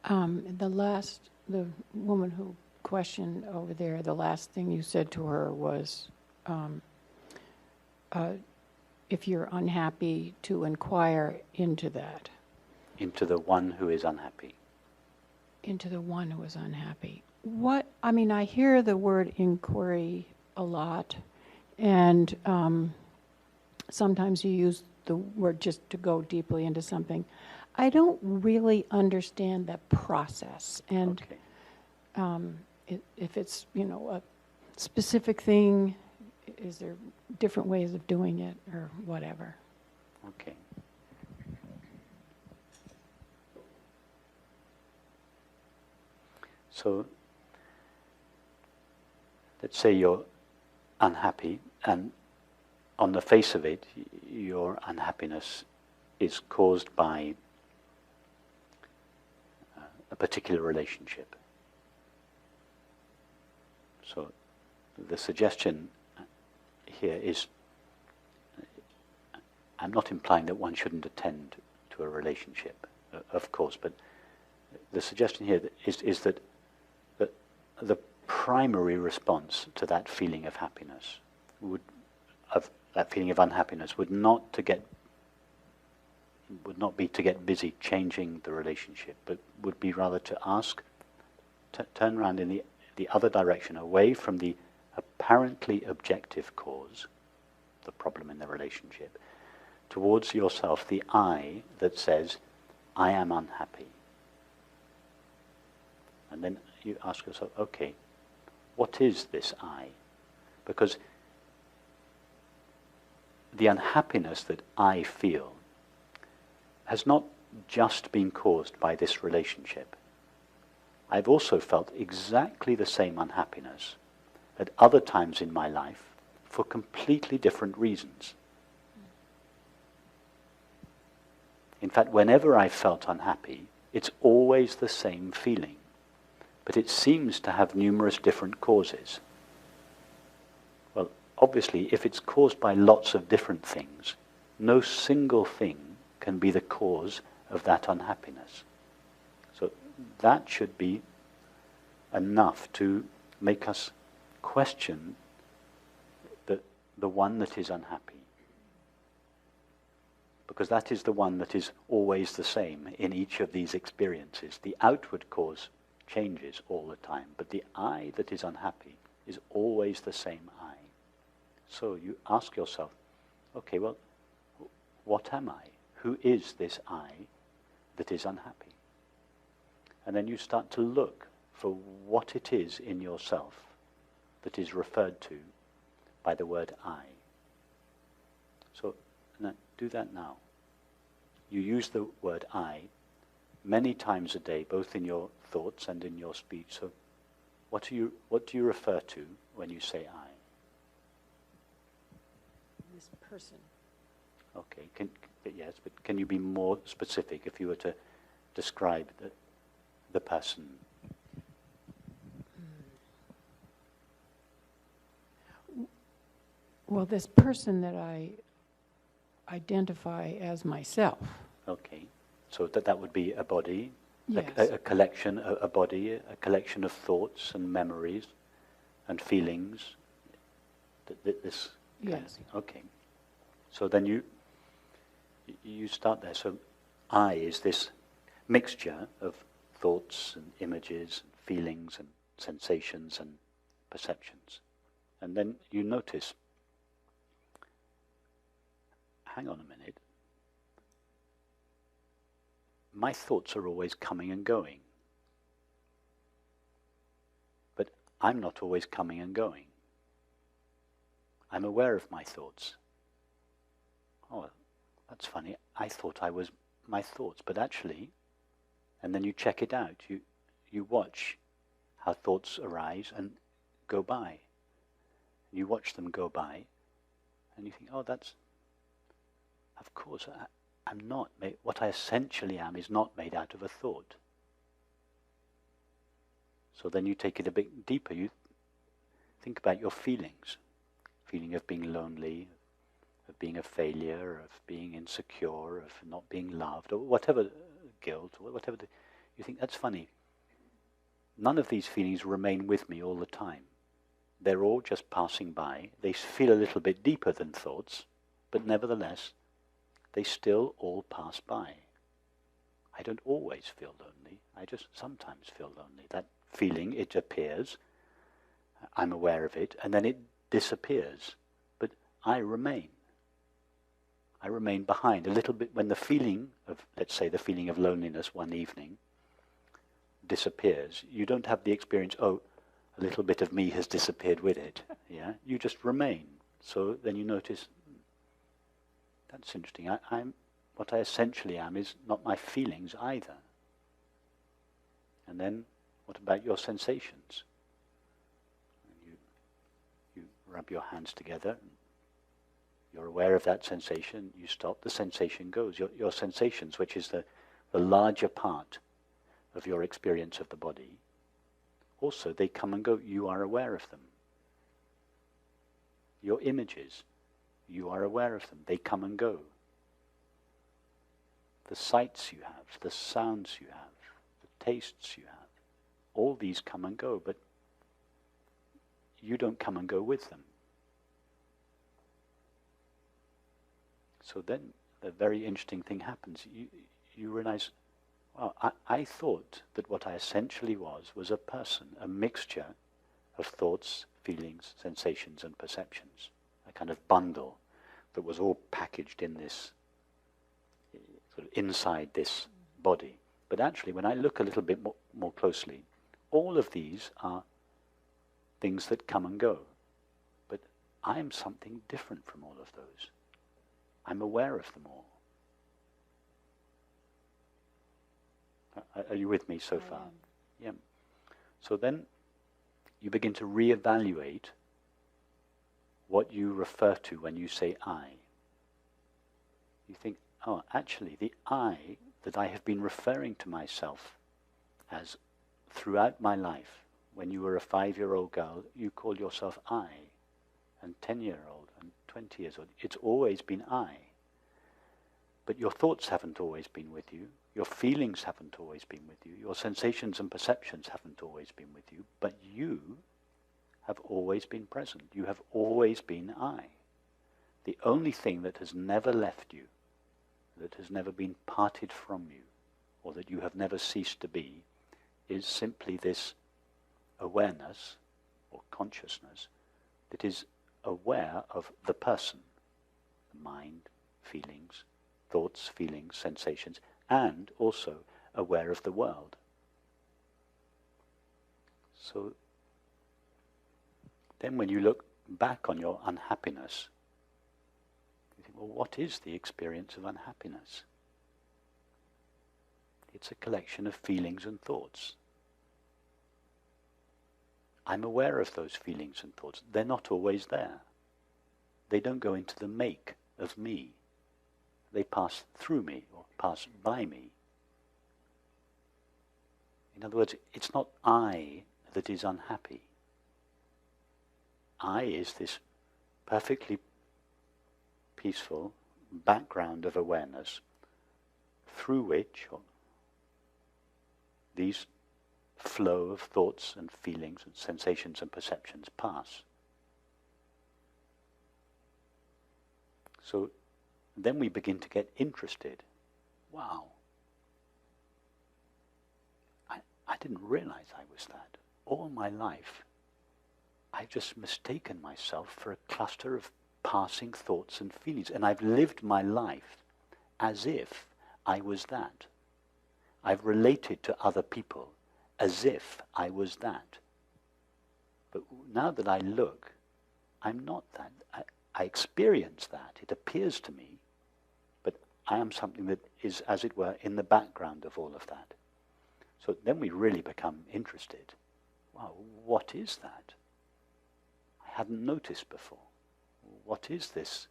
The woman who questioned over there, the last thing you said to her was, if you're unhappy, to inquire into that. Into the one who is unhappy. Into the one who is unhappy. I hear the word inquiry a lot, and sometimes you use the word just to go deeply into something. I don't really understand that process, and if it's a specific thing, is there different ways of doing it or whatever? Okay. So let's say you're unhappy, and on the face of it, your unhappiness is caused by a particular relationship. So the suggestion here is, I'm not implying that one shouldn't attend to a relationship, of course, but the suggestion here is that the primary response to that feeling of happiness that feeling of unhappiness would not be to get busy changing the relationship, but would be rather to turn around in the other direction, away from the apparently objective cause, the problem in the relationship, towards yourself, the I that says, I am unhappy. And then you ask yourself, okay, what is this I? Because the unhappiness that I feel has not just been caused by this relationship. I've also felt exactly the same unhappiness at other times in my life for completely different reasons. In fact, whenever I felt unhappy, it's always the same feeling, but it seems to have numerous different causes. Well, obviously, if it's caused by lots of different things, no single thing can be the cause of that unhappiness. So that should be enough to make us question the one that is unhappy. Because that is the one that is always the same in each of these experiences. The outward cause changes all the time, but the I that is unhappy is always the same I. So you ask yourself, okay, well, what am I? Who is this I that is unhappy? And then you start to look for what it is in yourself that is referred to by the word I. So do that now. You use the word I many times a day, both in your thoughts and in your speech. So what do you refer to when you say I? This person. Okay, yes, but can you be more specific if you were to describe the person? Well, this person that I identify as myself. Okay, so that would be a body, yes. a collection, a body, a collection of thoughts and memories and feelings. This kind of yes. thing. Okay, so then you start there. So I is this mixture of thoughts and images and feelings and sensations and perceptions. And then you notice, hang on a minute, my thoughts are always coming and going. But I'm not always coming and going. I'm aware of my thoughts. Oh, that's funny. I thought I was my thoughts, but actually, and then you check it out. You watch how thoughts arise and go by. You watch them go by, and you think, oh, that's, of course, I'm not made, what I essentially am is not made out of a thought. So then you take it a bit deeper. You think about your feelings. Feeling of being lonely, of being a failure, of being insecure, of not being loved, or whatever guilt, or whatever. You think, that's funny. None of these feelings remain with me all the time. They're all just passing by. They feel a little bit deeper than thoughts, but nevertheless, they still all pass by. I don't always feel lonely. I just sometimes feel lonely. That feeling, it appears, I'm aware of it, and then it disappears. But I remain. I remain behind a little bit when the feeling of, let's say, the feeling of loneliness one evening disappears. You don't have the experience, oh, a little bit of me has disappeared with it. Yeah, you just remain. So then you notice, that's interesting. I'm what I essentially am is not my feelings either. And then, what about your sensations? You rub your hands together. You're aware of that sensation. You stop. The sensation goes. Your sensations, which is the larger part of your experience of the body, also they come and go. You are aware of them. Your images, you are aware of them. They come and go. The sights you have, the sounds you have, the tastes you have, all these come and go, but you don't come and go with them. So then a very interesting thing happens. You realize, well, I thought that what I essentially was a person, a mixture of thoughts, feelings, sensations and perceptions, a kind of bundle that was all packaged in this, sort of inside this body. But actually, when I look a little bit more closely, all of these are things that come and go. But I am something different from all of those. I'm aware of them all. Are you with me so far? Yeah. So then you begin to reevaluate what you refer to when you say I. You think, oh, actually, the I that I have been referring to myself as throughout my life, when you were a 5-year-old girl, you called yourself I, and 10-year-old, and 20 years old. It's always been I. But your thoughts haven't always been with you. Your feelings haven't always been with you. Your sensations and perceptions haven't always been with you. But you have always been present. You have always been I. The only thing that has never left you, that has never been parted from you, or that you have never ceased to be, is simply this awareness, or consciousness, that is aware of the person, the mind, feelings, thoughts, feelings, sensations, and also aware of the world. So then when you look back on your unhappiness, you think, well, what is the experience of unhappiness? It's a collection of feelings and thoughts. I'm aware of those feelings and thoughts. They're not always there. They don't go into the make of me. They pass through me or pass by me. In other words, it's not I that is unhappy. I is this perfectly peaceful background of awareness through which these flow of thoughts and feelings and sensations and perceptions pass. So then we begin to get interested. Wow, I didn't realize I was that. All my life, I've just mistaken myself for a cluster of passing thoughts and feelings, and I've lived my life as if I was that. I've related to other people as if I was that. But now that I look, I'm not that. I experience that. It appears to me, but I am something that is, as it were, in the background of all of that. So then we really become interested. Wow, what is that? I hadn't noticed before. What is this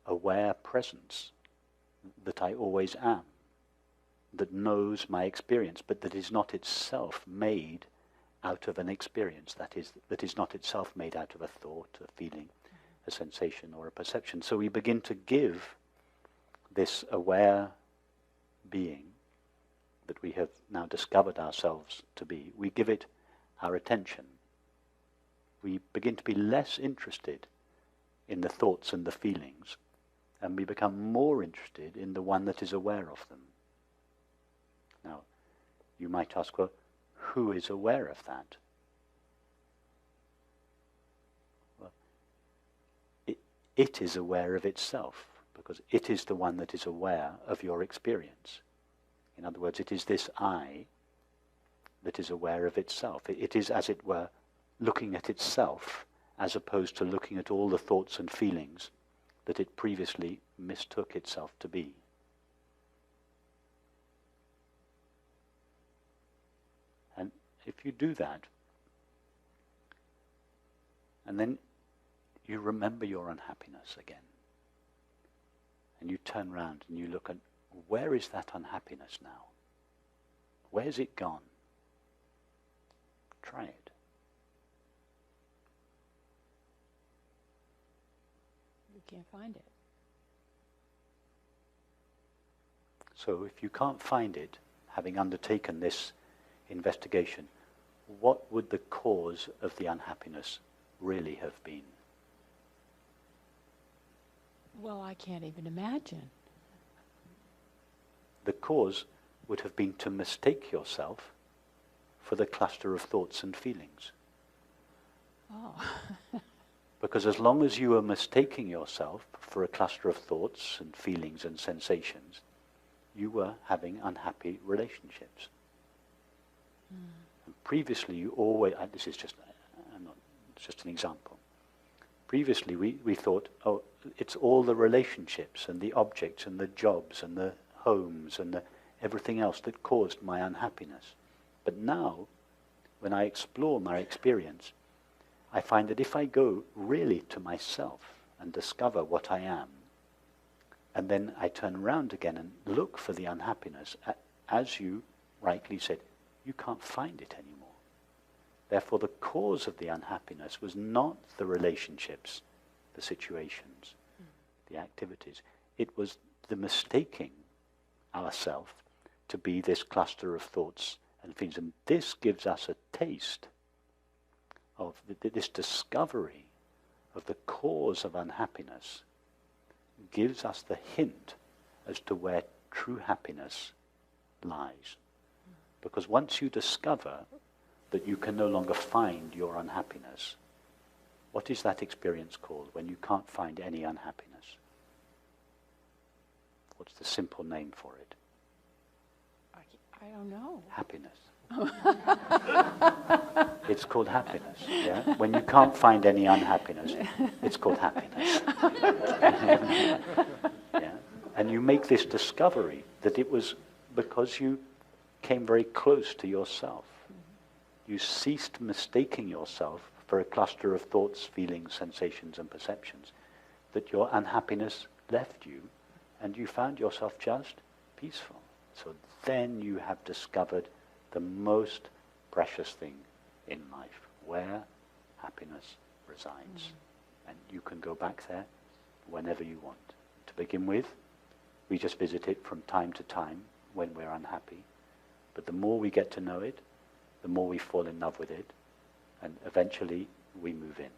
aware presence that I always am, that knows my experience, but that is not itself made out of an experience, that is not itself made out of a thought, a feeling, a sensation or a perception. So we begin to give this aware being that we have now discovered ourselves to be, we give it our attention. We begin to be less interested in the thoughts and the feelings, and we become more interested in the one that is aware of them. Now, you might ask, well, who is aware of that? Well, it is aware of itself, because it is the one that is aware of your experience. In other words, it is this I that is aware of itself. It is, as it were, looking at itself, as opposed to looking at all the thoughts and feelings that it previously mistook itself to be. And if you do that, and then you remember your unhappiness again, and you turn around and you look at, where is that unhappiness now? Where's it gone? Try it. You can't find it. So if you can't find it, having undertaken this investigation, what would the cause of the unhappiness really have been? Well, I can't even imagine. The cause would have been to mistake yourself for the cluster of thoughts and feelings. Oh. Because as long as you are mistaking yourself for a cluster of thoughts and feelings and sensations, you were having unhappy relationships. And previously you always, this is just, it's just an example. Previously we thought, oh, it's all the relationships and the objects and the jobs and the homes and everything else that caused my unhappiness. But now, when I explore my experience, I find that if I go really to myself and discover what I am, and then I turn around again and look for the unhappiness, as you rightly said, you can't find it anymore. Therefore, the cause of the unhappiness was not the relationships, the situations, the activities. It was the mistaking ourselves to be this cluster of thoughts and feelings. And this gives us a taste of this discovery of the cause of unhappiness, gives us the hint as to where true happiness lies. Because once you discover that you can no longer find your unhappiness, what is that experience called when you can't find any unhappiness? What's the simple name for it? I don't know. Happiness. It's called happiness. Yeah? When you can't find any unhappiness, it's called happiness. Yeah? And you make this discovery that it was because you came very close to yourself. You ceased mistaking yourself for a cluster of thoughts, feelings, sensations, and perceptions, that your unhappiness left you, and you found yourself just peaceful. So then you have discovered the most precious thing in life, where happiness resides. And you can go back there whenever you want. To begin with, we just visit it from time to time when we're unhappy. But the more we get to know it, the more we fall in love with it, and eventually we move in.